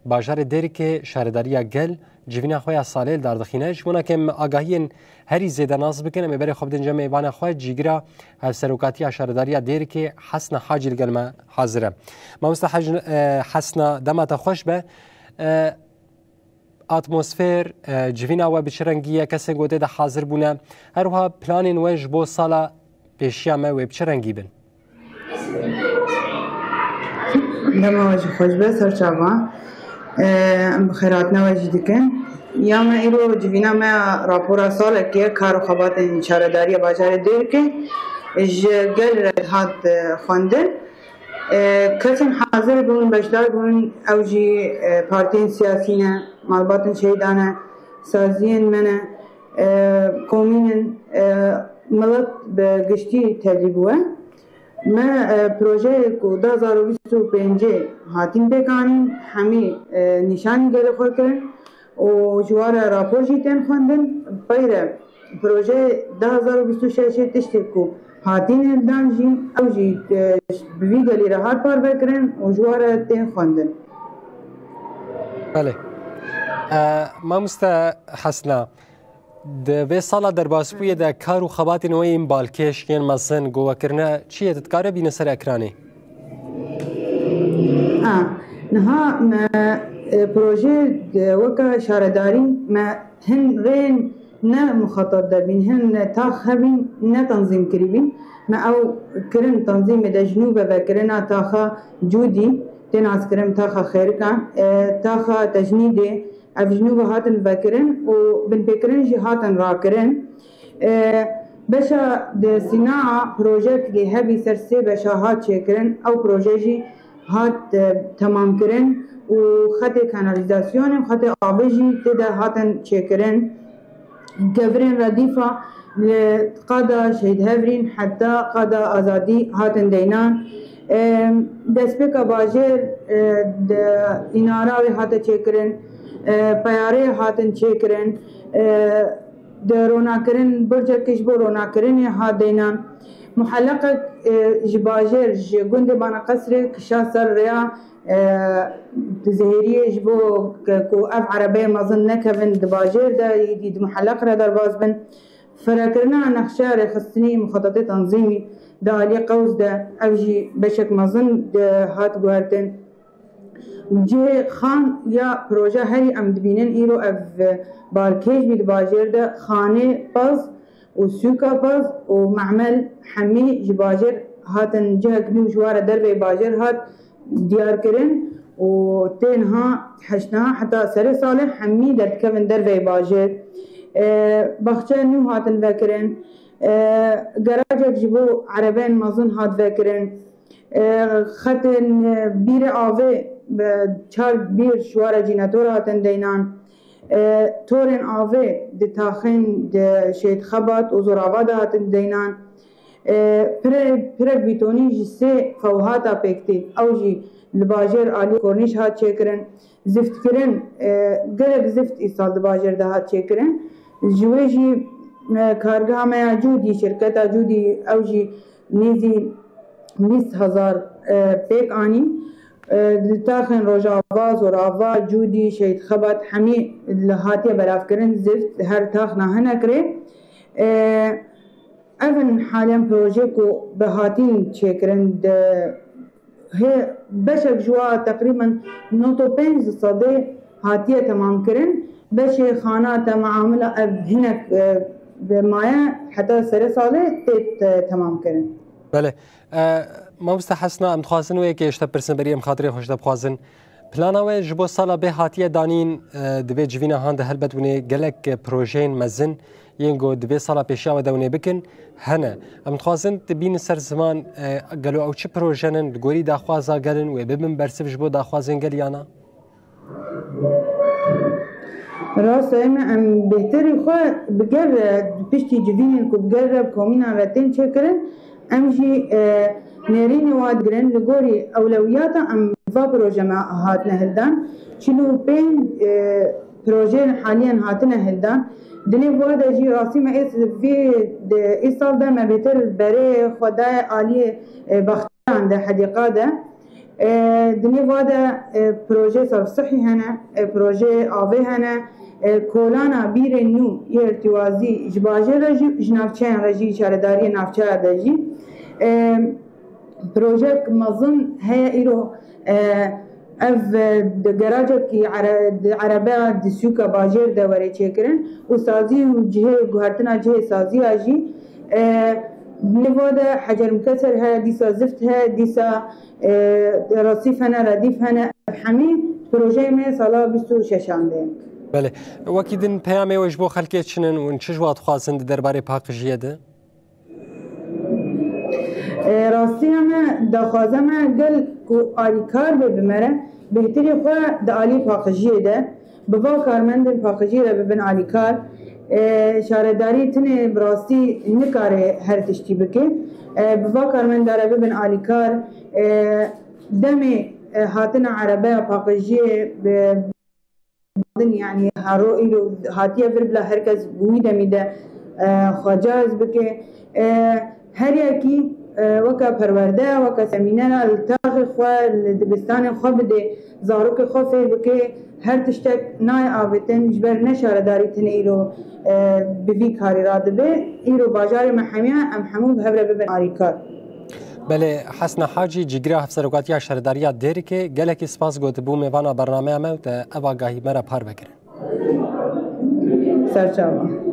باجار دیرک شهرداری گل جوینا خویا سالیل در دخینه جونا که آگاهی هری زیده ناز بکنه میبره خوب دنجا میبانه خواه جیگرا سروکاتی شهرداری دیرک حسن حاجی الگلمه حاضره ما حسن دمت خوش به اتمسفر جوینا و بچرنگیه کسی گوده ده حاضر بونه هروها پلانین وش بو سالا پیشیا ما و بچرنگی بن دما وجه خوش به سرچاوا بخیرات نواجه دکن یا ما ایرو جوینا ما راپورا سال که کارو خبات شهرداری باجار دیر که گل رد هات خواندن کسیم حاضر بون بشدار بون اوجی پارتین سیاسی نه مالباتن شهیدانه سازین منه کومین ملت به گشتی تجربه ما پروژه کو 2025 هاتین بکانیم همی نشانی گره خود کرن و جوار راپور جیتن خوندن پیره پروژه 2026 تشتی کو هاتین الدان جین او جی بوی گلی را هات پار بکرن و جوار تین خوندن بله ما حسنا د سالا در باسپوی د کار و خبات نوی این بالکش کین مزن گوه کرنه چیه تتکاره بین سر اکرانی؟ نها پروژه وکا شهرداری ما هن غین نه مخطط دبین هن تاخ هبین نه تنظیم کریبین ما او کرن تنظیم د جنوب و کرنا تاخا جودی تن عسكرم تاخا خيركا تاخا تجنيدي افجنوب هاتن بكرن وبن بكرن جي هاتن راكرن بشا د صناعة بروجيكت جي هبي سرسي بشا هات شكرن او بروجيجي هات تمام كرن وخطي كاناليزاسيون وخطي آبجي تدا هاتن شكرن جبرين رديفة قادة شهيد هفرين حتى قادة آزادي هاتن دينان دسپیکا باجر ایناراوی هاته چکرن پیاره هاتن چکرن رونا کرن برجر کش بو رونا کرن هات دینان محلقه جباجر گند بانا قصر کشا سر ریا زهریه جبو کو اف عربی مظن نکوین دباجر دا یدید محلق را در باز بن فراكرنا نخشار خصني مخططات تنظيمي دا علي قوس دا اوجي بشك مظن دا هات جوهرتن جي خان يا بروجه هري ام دبينن ايرو اف باركيج بالباجر دا خانه باز وسوكا باز ومعمل حمي جباجر هاتن جهك نو جوار دربي باجر هات ديار كرن وتنها حشناها حتى سر صالح حمي دركفن دربي باجر بخشة نو هاتن فكرن جراجك جبو عربين مازن هات فكرن ختن بير آوه چار بير شوار جيناتور هاتن دينان تورن آوه دي تاخن دي شيد خبات و زراوات هاتن دينان پرک بیتونی جسه فوهاتا پکتی او جی لباجر آلی کورنیش هات چکرن زفت کرن گرگ زفت ایسال لباجر ده هات چکرن جوه جی کارگاه ما جودی شرکتا جودی او جی نیزی 20,000 پیک آنی لتاخن روجاواز و راوا جودی شهید خبات همی لحاتی براف کرن زفت هر تاخنا هنه کره اون حاليا بروجيكو بهاتين تشكرن هي بشك جوا تقريبا نوتو بنز صدي هاتيه تمام كرن بش خانات معامله هناك بمايا حتى سر صالح تمام كرن بله ما مستحسنا ام خواصن و یک اشتا پرسن بری ام خاطر خوش دب خوازن پلاناوی جبو سالا به هاتیه دانین دبی جوینا هاند هلبت ونه گلک پروژین مزن ينجو دبي صلاة بيشا ودوني بكن هنا ام تخوازن تبين سر زمان قالوا او چه پروژنن لگوری داخوازا گلن و ببن برسف جبو داخوازن گلیانا راست ام بهتری خواه بگر پشتی جوینن که بگر کومینا رتین چه کرن ام جی نرین واد گرن لگوری اولویاتا ام فا پروژه ما هاتنا هلدان چلو بین پروژه حاليا هاتنا هلدان دني بودا جي راسي ما اس في ايصال ده ما بيتر بري خداي علي بختان ده حديقه ده دنیا وادا پروژه صرف صحی هنه پروژه آوه هنه کولانا بیر نو یه ارتوازی جباجه رجی جنافچه رجی شارداری نافچه رجی پروژه مظن هي ایرو اف دراجه کی عربه دسوکا باجر دوره چکرن و سازی و جهه گوهرتنا جهه سازی آجی نواده حجر مكسر ها ديسا زفت ها ديسا رصيف هنا رديف هنا حمي پروژه ما سالا 26 ده. بله وکیدن پیام ویش بو خلکت چنن و چه جواد خواستن درباره پاکیزی ده؟ راستی همه دخوازه ما گل کو آلیکار بمره بهتری خواه دالی پاکیزی ده بوا کارمندن پاکیزی را ببین آلیکار شارداری تنه براستی نکاره هر تشتی بکه بوا کارمند داره ببین آلیکار دم هاتن عربه پاکیزی يعني هارو إلو هاتيه بربلا هركز بويدا ميدا خجاز بكي هريكي وكا پرورده وكا سمينانا التاغ خوا الدبستان خوا بده زاروك خوا فير بكي هر تشتك ناي آبتن جبر نشار داري تن إلو ببي كاري راد به إلو باجار محمية أم حمو بهبرا ببن آريكار بله حسن حاجی جگره افسرگاتی شهرداریات دیری که گلکی سپاس گوت بو میوانا برنامه ما و تا اواگاهی مرا پار بگیرن سرچاوا